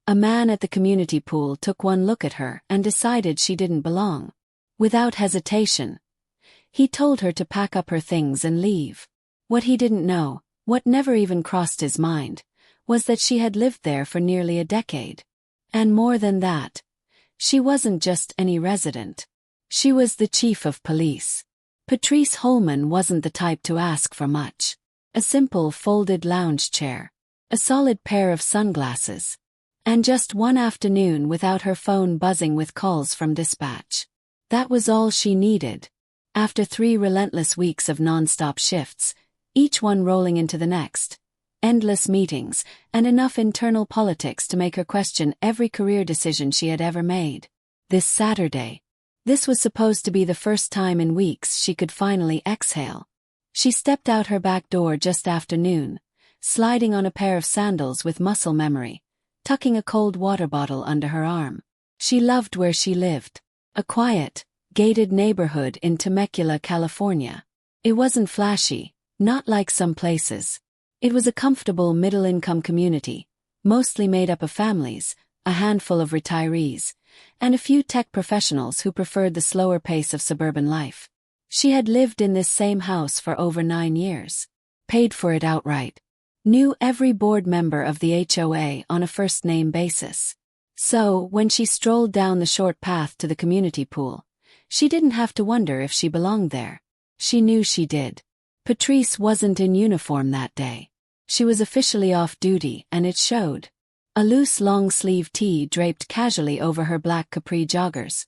A man at the community pool took one look at her and decided she didn't belong. Without hesitation, he told her to pack up her things and leave. What he didn't know, what never even crossed his mind, was that she had lived there for nearly a decade. And more than that, she wasn't just any resident. She was the chief of police. Patrice Holman wasn't the type to ask for much. A simple folded lounge chair, a solid pair of sunglasses, and just one afternoon without her phone buzzing with calls from dispatch. That was all she needed. After 3 relentless weeks of non-stop shifts, each one rolling into the next, endless meetings, and enough internal politics to make her question every career decision she had ever made. This Saturday, this was supposed to be the first time in weeks she could finally exhale. She stepped out her back door just after noon, sliding on a pair of sandals with muscle memory, tucking a cold water bottle under her arm. She loved where she lived. A quiet, gated neighborhood in Temecula, California. It wasn't flashy, not like some places. It was a comfortable middle-income community, mostly made up of families, a handful of retirees, and a few tech professionals who preferred the slower pace of suburban life. She had lived in this same house for over 9 years, paid for it outright, knew every board member of the HOA on a first-name basis. So, when she strolled down the short path to the community pool, she didn't have to wonder if she belonged there. She knew she did. Patrice wasn't in uniform that day. She was officially off duty, and it showed. A loose long-sleeve tee draped casually over her black capri joggers.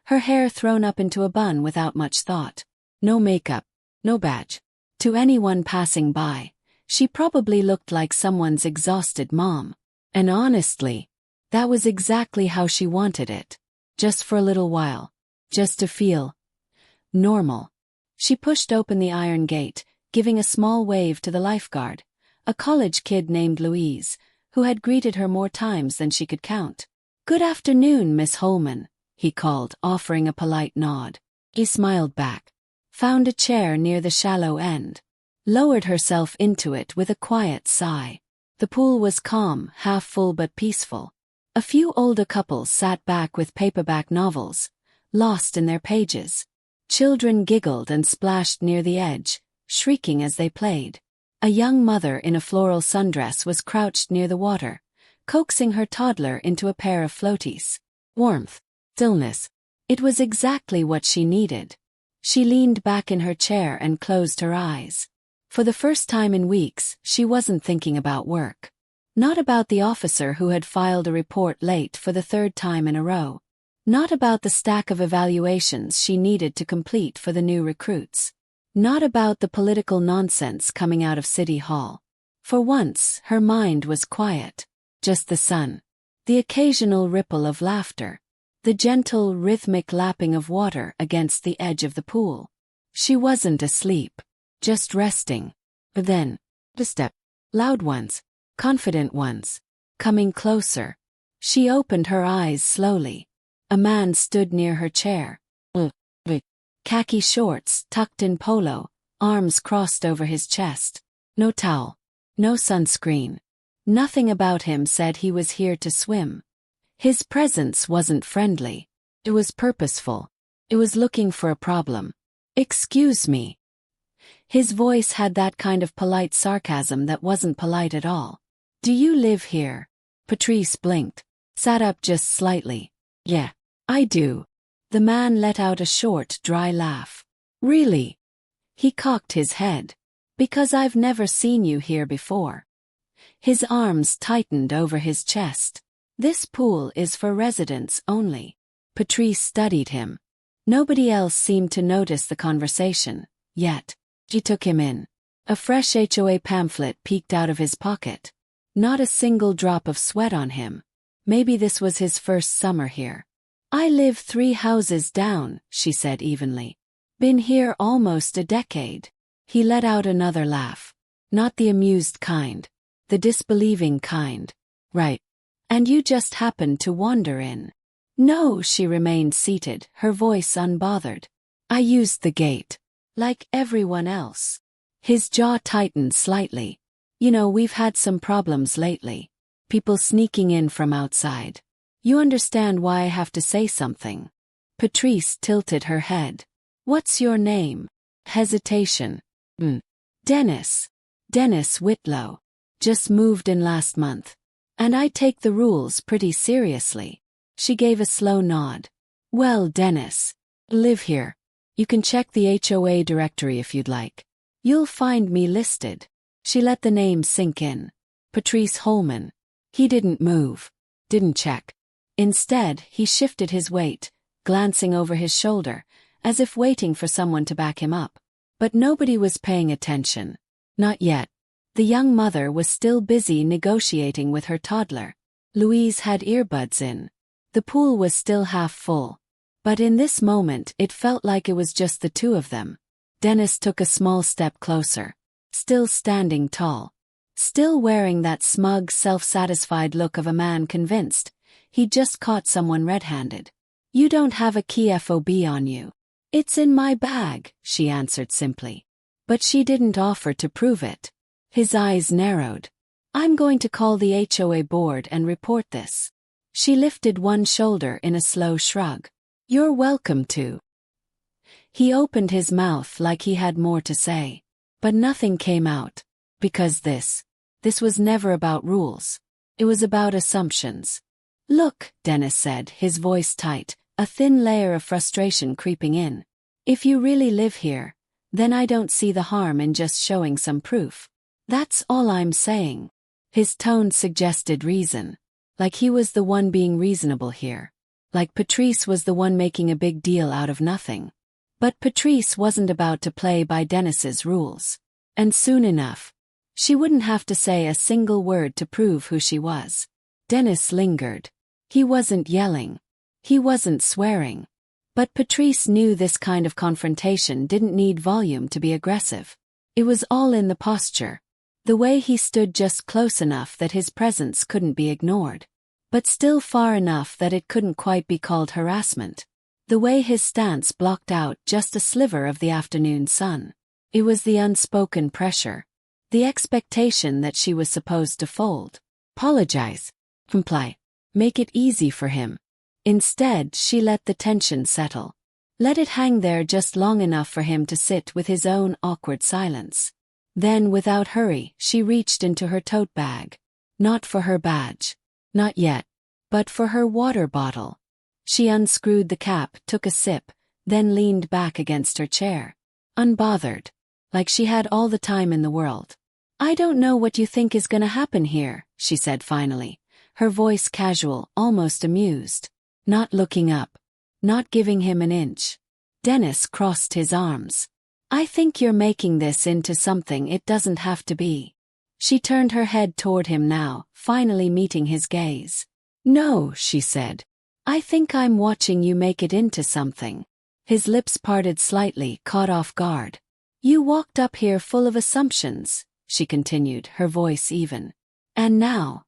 Her hair thrown up into a bun without much thought. No makeup, no badge. To anyone passing by, she probably looked like someone's exhausted mom. And honestly, that was exactly how she wanted it. Just for a little while. Just to feel normal. She pushed open the iron gate, giving a small wave to the lifeguard, a college kid named Louise, who had greeted her more times than she could count. "Good afternoon, Miss Holman," he called, offering a polite nod. She smiled back, found a chair near the shallow end, lowered herself into it with a quiet sigh. The pool was calm, half full but peaceful. A few older couples sat back with paperback novels, lost in their pages. Children giggled and splashed near the edge, shrieking as they played. A young mother in a floral sundress was crouched near the water, coaxing her toddler into a pair of floaties. Warmth, stillness. It was exactly what she needed. She leaned back in her chair and closed her eyes. For the first time in weeks, she wasn't thinking about work. Not about the officer who had filed a report late for the 3rd time in a row. Not about the stack of evaluations she needed to complete for the new recruits. Not about the political nonsense coming out of City Hall. For once, her mind was quiet. Just the sun. The occasional ripple of laughter. The gentle, rhythmic lapping of water against the edge of the pool. She wasn't asleep. Just resting. But then, a step. Loud ones. Confident ones. Coming closer. She opened her eyes slowly. A man stood near her chair. Khaki shorts tucked in polo, arms crossed over his chest. No towel. No sunscreen. Nothing about him said he was here to swim. His presence wasn't friendly. It was purposeful. It was looking for a problem. "Excuse me." His voice had that kind of polite sarcasm that wasn't polite at all. "Do you live here?" Patrice blinked, sat up just slightly. "Yeah, I do." The man let out a short, dry laugh. "Really?" He cocked his head. "Because I've never seen you here before." His arms tightened over his chest. "This pool is for residents only." Patrice studied him. Nobody else seemed to notice the conversation, yet. She took him in. A fresh HOA pamphlet peeked out of his pocket. Not a single drop of sweat on him. Maybe this was his first summer here. "I live 3 houses down," she said evenly. "Been here almost a decade." He let out another laugh. Not the amused kind. The disbelieving kind. "Right. And you just happened to wander in." "No," she remained seated, her voice unbothered. "I used the gate. Like everyone else." His jaw tightened slightly. "You know, we've had some problems lately." People sneaking in from outside. You understand why I have to say something. Patrice tilted her head. What's your name? Hesitation. Dennis. Dennis Whitlow. Just moved in last month. And I take the rules pretty seriously. She gave a slow nod. Well, Dennis. Live here. You can check the HOA directory if you'd like. You'll find me listed. She let the name sink in. Patrice Holman. He didn't move. Didn't check. Instead, he shifted his weight, glancing over his shoulder, as if waiting for someone to back him up. But nobody was paying attention. Not yet. The young mother was still busy negotiating with her toddler. Louise had earbuds in. The pool was still half full. But in this moment it felt like it was just the two of them. Dennis took a small step closer. Still standing tall. Still wearing that smug, self-satisfied look of a man convinced he'd just caught someone red-handed. You don't have a key fob on you. It's in my bag, she answered simply. But she didn't offer to prove it. His eyes narrowed. I'm going to call the HOA board and report this. She lifted one shoulder in a slow shrug. You're welcome to. He opened his mouth like he had more to say. But nothing came out. Because this was never about rules. It was about assumptions. Look, Dennis said, his voice tight, a thin layer of frustration creeping in. If you really live here, then I don't see the harm in just showing some proof. That's all I'm saying. His tone suggested reason. Like he was the one being reasonable here. Like Patrice was the one making a big deal out of nothing. But Patrice wasn't about to play by Dennis's rules. And soon enough, she wouldn't have to say a single word to prove who she was. Dennis lingered. He wasn't yelling. He wasn't swearing. But Patrice knew this kind of confrontation didn't need volume to be aggressive. It was all in the posture. The way he stood just close enough that his presence couldn't be ignored. But still far enough that it couldn't quite be called harassment. The way his stance blocked out just a sliver of the afternoon sun. It was the unspoken pressure. The expectation that she was supposed to fold. Apologize. Comply. Make it easy for him. Instead, she let the tension settle. Let it hang there just long enough for him to sit with his own awkward silence. Then, without hurry, she reached into her tote bag. Not for her badge. Not yet. But for her water bottle. She unscrewed the cap, took a sip, then leaned back against her chair. Unbothered. Like she had all the time in the world. I don't know what you think is gonna happen here, she said finally. Her voice casual, almost amused. Not looking up. Not giving him an inch. Dennis crossed his arms. I think you're making this into something it doesn't have to be. She turned her head toward him now, finally meeting his gaze. No, she said. I think I'm watching you make it into something. His lips parted slightly, caught off guard. You walked up here full of assumptions, she continued, her voice even. And now?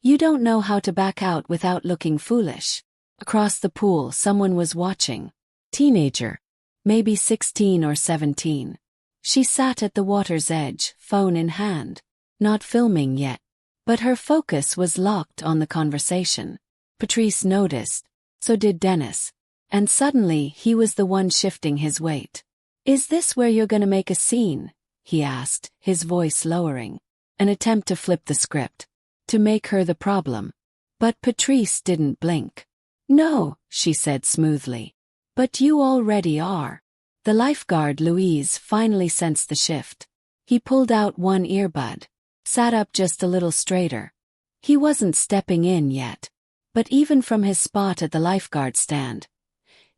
You don't know how to back out without looking foolish. Across the pool, someone was watching. Teenager. Maybe 16 or 17. She sat at the water's edge, phone in hand. Not filming yet. But her focus was locked on the conversation. Patrice noticed. So did Dennis. And suddenly he was the one shifting his weight. Is this where you're gonna make a scene? He asked, his voice lowering. An attempt to flip the script. To make her the problem. But Patrice didn't blink. No, she said smoothly. But you already are. The lifeguard Louise finally sensed the shift. He pulled out one earbud. Sat up just a little straighter. He wasn't stepping in yet. But even from his spot at the lifeguard stand,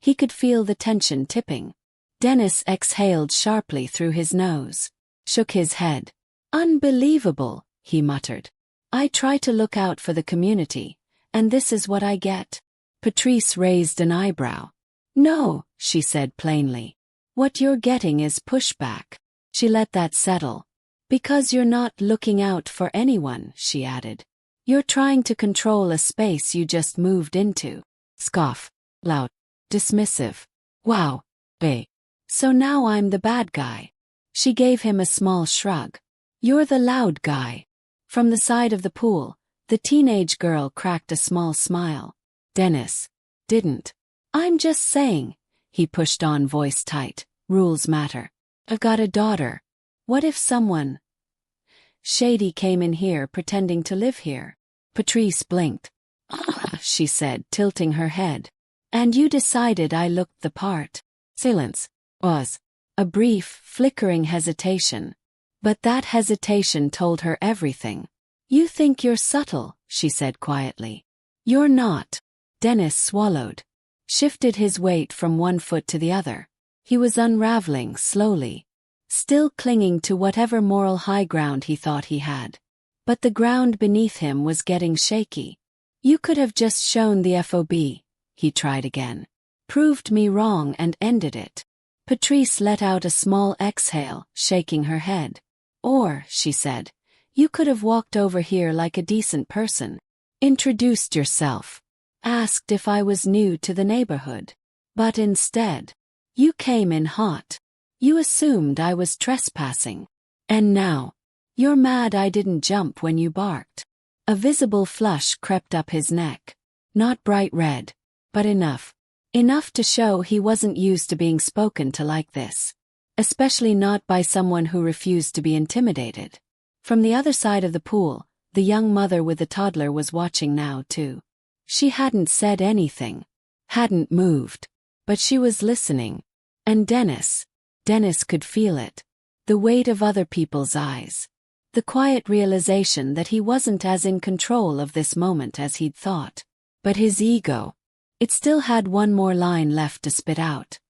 he could feel the tension tipping. Dennis exhaled sharply through his nose. Shook his head. Unbelievable, he muttered. I try to look out for the community, and this is what I get. Patrice raised an eyebrow. No, she said plainly. What you're getting is pushback. She let that settle. Because you're not looking out for anyone, she added. You're trying to control a space you just moved into. Scoff. Loud. Dismissive. Wow. Bae. So now I'm the bad guy. She gave him a small shrug. You're the loud guy. From the side of the pool, The teenage girl cracked a small smile. Dennis. Didn't. I'm just saying, he pushed on, voice tight. Rules matter. I've got a daughter. What if someone shady came in here pretending to live here? Patrice blinked. Ah, she said, tilting her head. And you decided I looked the part. Silence. Was. A brief, flickering hesitation. But that hesitation told her everything. You think you're subtle, she said quietly. You're not. Dennis swallowed. Shifted his weight from one foot to the other. He was unraveling slowly. Still clinging to whatever moral high ground he thought he had. But the ground beneath him was getting shaky. You could have just shown the FOB, he tried again. Proved me wrong and ended it. Patrice let out a small exhale, shaking her head. Or, she said, you could have walked over here like a decent person. Introduced yourself. Asked if I was new to the neighborhood. But instead, you came in hot. You assumed I was trespassing. And now, you're mad I didn't jump when you barked. A visible flush crept up his neck. Not bright red, but enough. Enough to show he wasn't used to being spoken to like this. Especially not by someone who refused to be intimidated. From the other side of the pool, the young mother with the toddler was watching now too. She hadn't said anything. Hadn't moved. But she was listening. And Dennis could feel it. The weight of other people's eyes. The quiet realization that he wasn't as in control of this moment as he'd thought. But his ego. It still had one more line left to spit out.